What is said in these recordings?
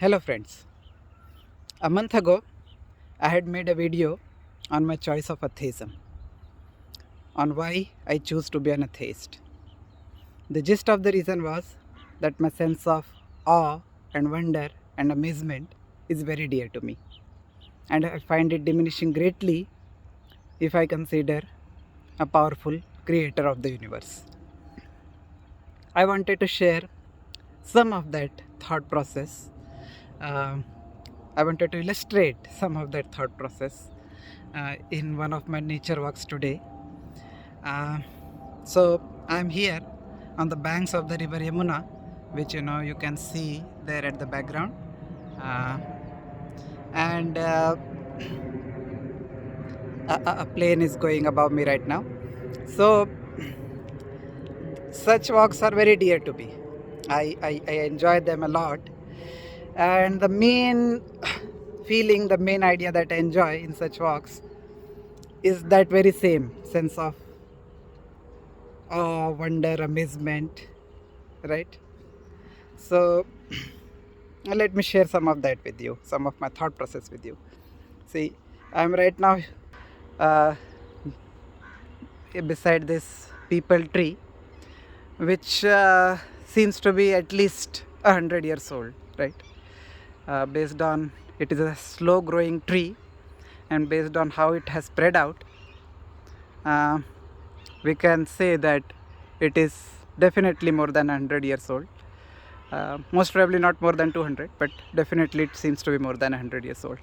Hello friends. A month ago, I had made a video on my choice of atheism, on why I choose to be an atheist. The gist of the reason was that my sense of awe and wonder and amazement is very dear to me, and I find it diminishing greatly if I consider a powerful creator of the universe. I wanted to share some of that thought process. Um I wanted to illustrate some of that thought process in one of my nature walks today. Uh, so I'm here on the banks of the river Yamuna, which you can see there at the background, uh, and a plane is going above me right now. So such walks are very dear to me. I enjoy them a lot, and the main feeling, the main idea that I enjoy in such walks is that very same sense of awe, wonder, amazement, right? So let me share some of that with you, some of my thought process with you. See, I'm right now uh, beside this people tree, which seems to be at least 100 years old, right? Based on it is a slow growing tree, and based on how it has spread out, uh, we can say that it is definitely more than 100 years old. Most probably not more than 200, but definitely it seems to be more than 100 years old.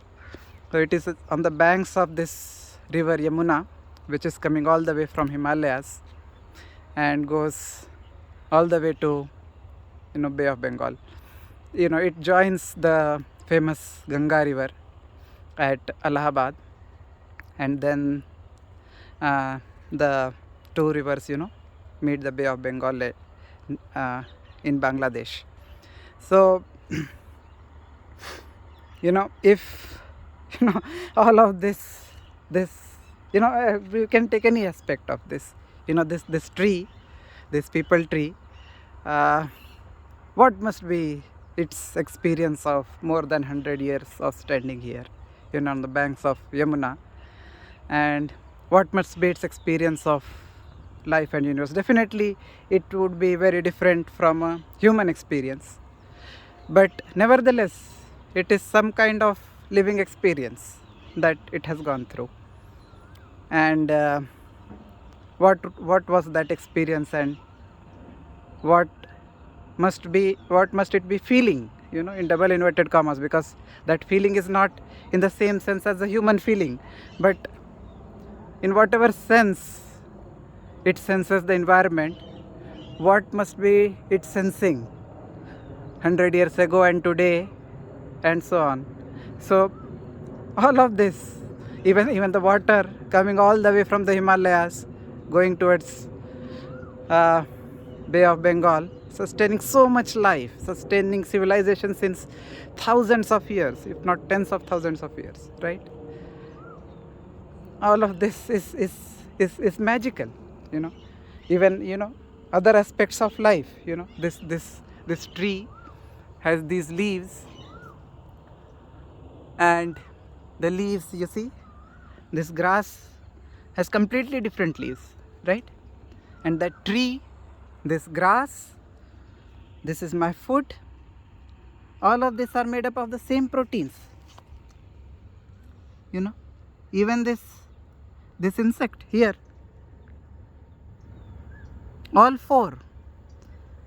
So it is on the banks of this river Yamuna, which is coming all the way from Himalayas and goes all the way to Bay of Bengal. It joins the famous Ganga river at Allahabad, and then the two rivers meet the Bay of Bengal in Bangladesh. So if all of this you can take any aspect of this, this tree, this people tree, uh, what must be its experience of more than 100 years of standing here on the banks of Yamuna, and what must be its experience of life and universe. Definitely it would be very different from a human experience, but nevertheless it is some kind of living experience that it has gone through. And what was that experience, and what must it be feeling, in double inverted commas, because that feeling is not in the same sense as the human feeling, but in whatever sense it senses the environment, what must be it sensing 100 years ago and today, and so on. So all of this, even the water coming all the way from the Himalayas going towards Bay of Bengal, sustaining so much life, sustaining civilization since thousands of years, if not tens of thousands of years, right? All of this is magical, even other aspects of life. This tree has these leaves, and the leaves, you see, this grass has completely different leaves, right? And that tree, this grass, this is my food, all of these are made up of the same proteins. Even this insect here, all four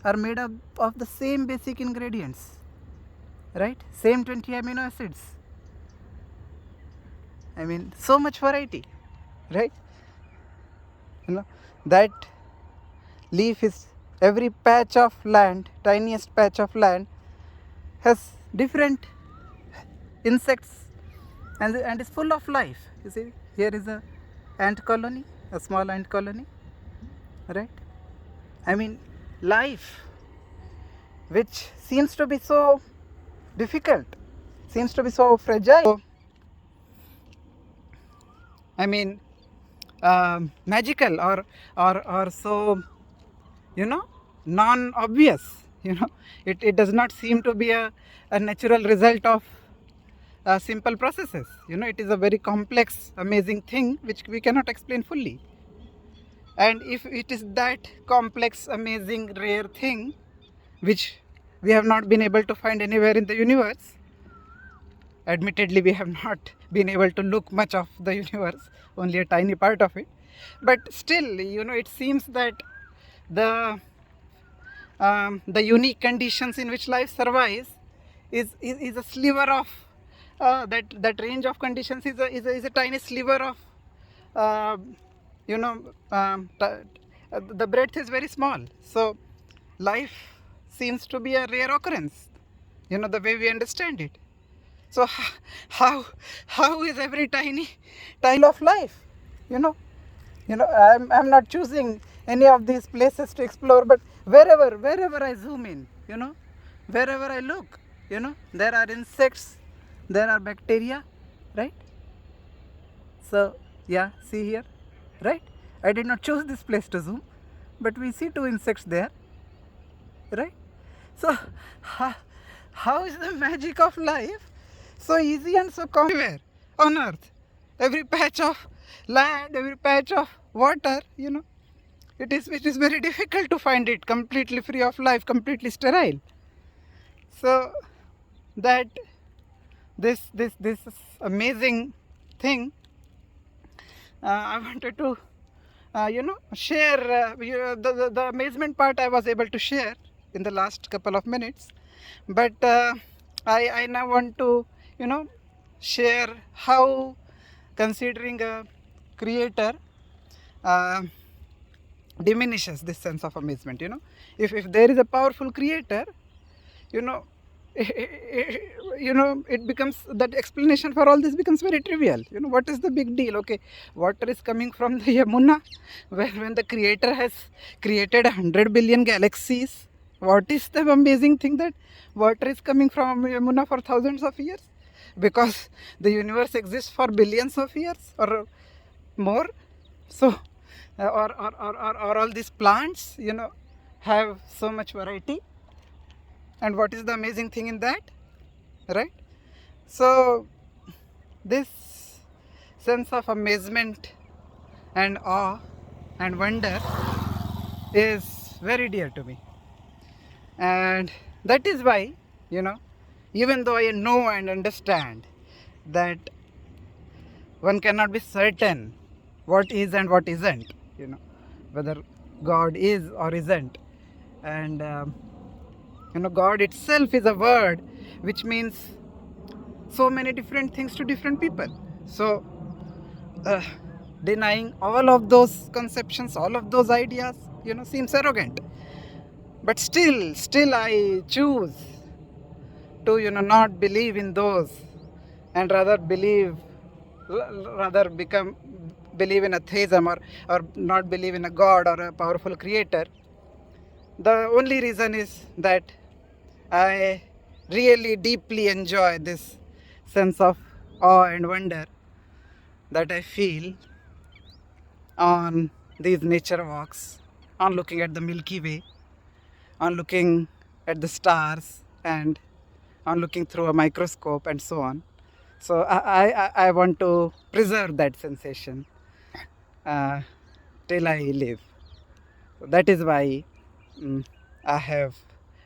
are made up of the same basic ingredients, right? Same 20 amino acids. I mean, so much variety, right? That leaf is, every patch of land, tiniest patch of land, has different insects, and is full of life. You see, here is a ant colony, a small ant colony, right? I mean, life, which seems to be so difficult, seems to be so fragile, I mean, magical, or so non-obvious, It does not seem to be a natural result of simple processes. It is a very complex, amazing thing which we cannot explain fully. And if it is that complex, amazing, rare thing which we have not been able to find anywhere in the universe, admittedly we have not been able to look much of the universe, only a tiny part of it, but still, it seems that the unique conditions in which life survives is a sliver of that range of conditions is a tiny sliver of uh, you know the breadth is very small. So life seems to be a rare occurrence, the way we understand it. So how is every tiny of life? I'm not choosing any of these places to explore, but wherever I zoom in, wherever I look, there are insects, there are bacteria, right? So yeah, see here, right? I did not choose this place to zoom, but we see two insects there, right? So how is the magic of life so easy and so common everywhere on earth? Every patch of land, every patch of water, it is very difficult to find it completely free of life, completely sterile. So that this amazing thing, I wanted to share. The amazement part I was able to share in the last couple of minutes, but I now want to share how considering a creator diminishes this sense of amazement. If there is a powerful creator, it becomes, that explanation for all this becomes very trivial. What is the big deal? Okay, water is coming from the Yamuna. When the creator has created 100 billion galaxies, what is the amazing thing that water is coming from Yamuna for thousands of years? Because the universe exists for billions of years or more. So or all these plants have so much variety. And what is the amazing thing in that, right? So this sense of amazement and awe and wonder is very dear to me. And that is why, even though I know and understand that one cannot be certain what is and what isn't, whether God is or isn't. And God itself is a word which means so many different things to different people. So denying all of those conceptions, all of those ideas, seems arrogant. But still I choose to not believe in those, and rather believe in atheism, or not believe in a God or a powerful creator. The only reason is that I really deeply enjoy this sense of awe and wonder that I feel on these nature walks, on looking at the Milky Way, on looking at the stars, and on looking through a microscope, and so on. So I want to preserve that sensation till I live. So that is why I have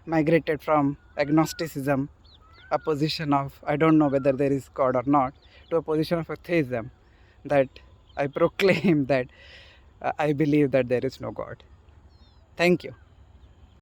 migrated from agnosticism, a position of I don't know whether there is God or not, to a position of atheism, that I proclaim that I believe that there is no God. Thank you.